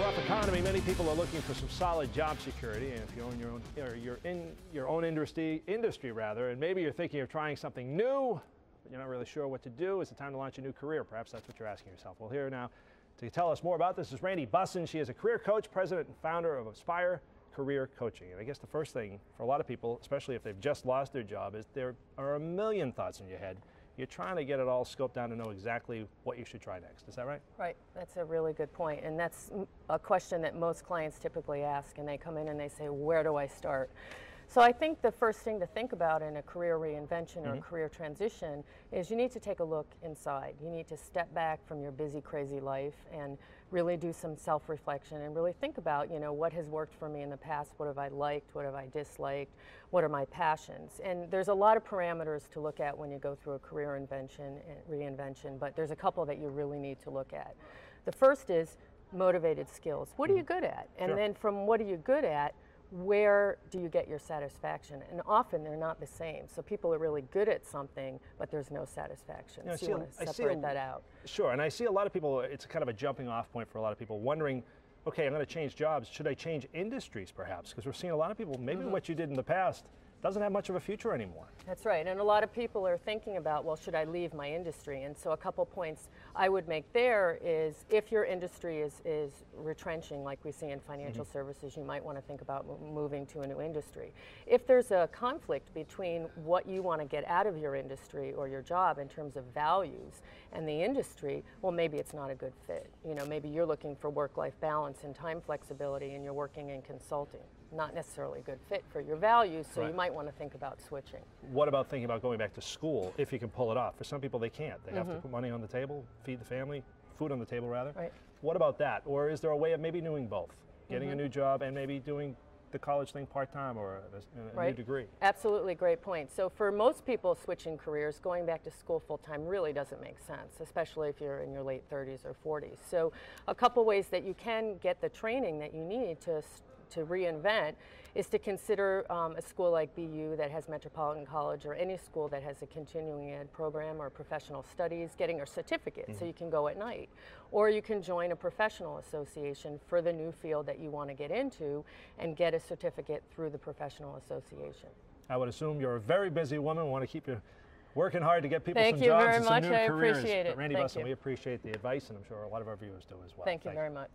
tough economy, many people are looking for some solid job security. And if you own your own, or you're in your own industry rather, and maybe you're thinking of trying something new, but you're not really sure what to do, is it time to launch a new career? Perhaps that's what you're asking yourself. Well, here now to tell us more about this is Randy Bussin. She is a career coach, president and founder of Aspire Career Coaching. And I guess the first thing for a lot of people, especially if they've just lost their job, is there are a million thoughts in your head. You're trying to get it all scoped down to know exactly what you should try next. Is that right? Right. That's a really good point. And that's a question that most clients typically ask, and they come in and they say, where do I start? So I think the first thing to think about in a career reinvention or a career transition is you need to take a look inside. You need to step back from your busy, crazy life and really do some self-reflection and really think about, what has worked for me in the past, what have I liked, what have I disliked, what are my passions. And there's a lot of parameters to look at when you go through a career reinvention, but there's a couple that you really need to look at. The first is motivated skills. What are you good at? And then from what are you good at, where do you get your satisfaction? And often they're not the same. So people are really good at something, but there's no satisfaction. So you want to separate that out. Sure, and I see a lot of people, it's kind of a jumping off point for a lot of people, wondering, okay, I'm going to change jobs. Should I change industries perhaps? Because we're seeing a lot of people, maybe what you did in the past doesn't have much of a future anymore. That's right, and a lot of people are thinking about, well, should I leave my industry? And so a couple points I would make there is, if your industry is retrenching, like we see in financial services, you might want to think about moving to a new industry. If there's a conflict between what you want to get out of your industry or your job in terms of values and the industry, well, maybe it's not a good fit. Maybe you're looking for work-life balance and time flexibility and you're working in consulting. Not necessarily a good fit for your values, so you might want to think about switching. What about thinking about going back to school, if you can pull it off? For some people, they can't. They have to put money on the table, feed the family, food on the table rather. Right. What about that? Or is there a way of maybe doing both? Getting a new job and maybe doing the college thing part-time or a new degree? Absolutely, great point. So for most people switching careers, going back to school full-time really doesn't make sense, especially if you're in your late 30s or 40s. So a couple ways that you can get the training that you need to reinvent is to consider a school like BU that has Metropolitan College or any school that has a continuing ed program or professional studies, getting a certificate so you can go at night. Or you can join a professional association for the new field that you want to get into and get a certificate through the professional association. I would assume you're a very busy woman, want to keep you working hard to get people some jobs and some new careers. Thank you very much. I appreciate it. Randy Bussin, we appreciate the advice, and I'm sure a lot of our viewers do as well. Thank you very much.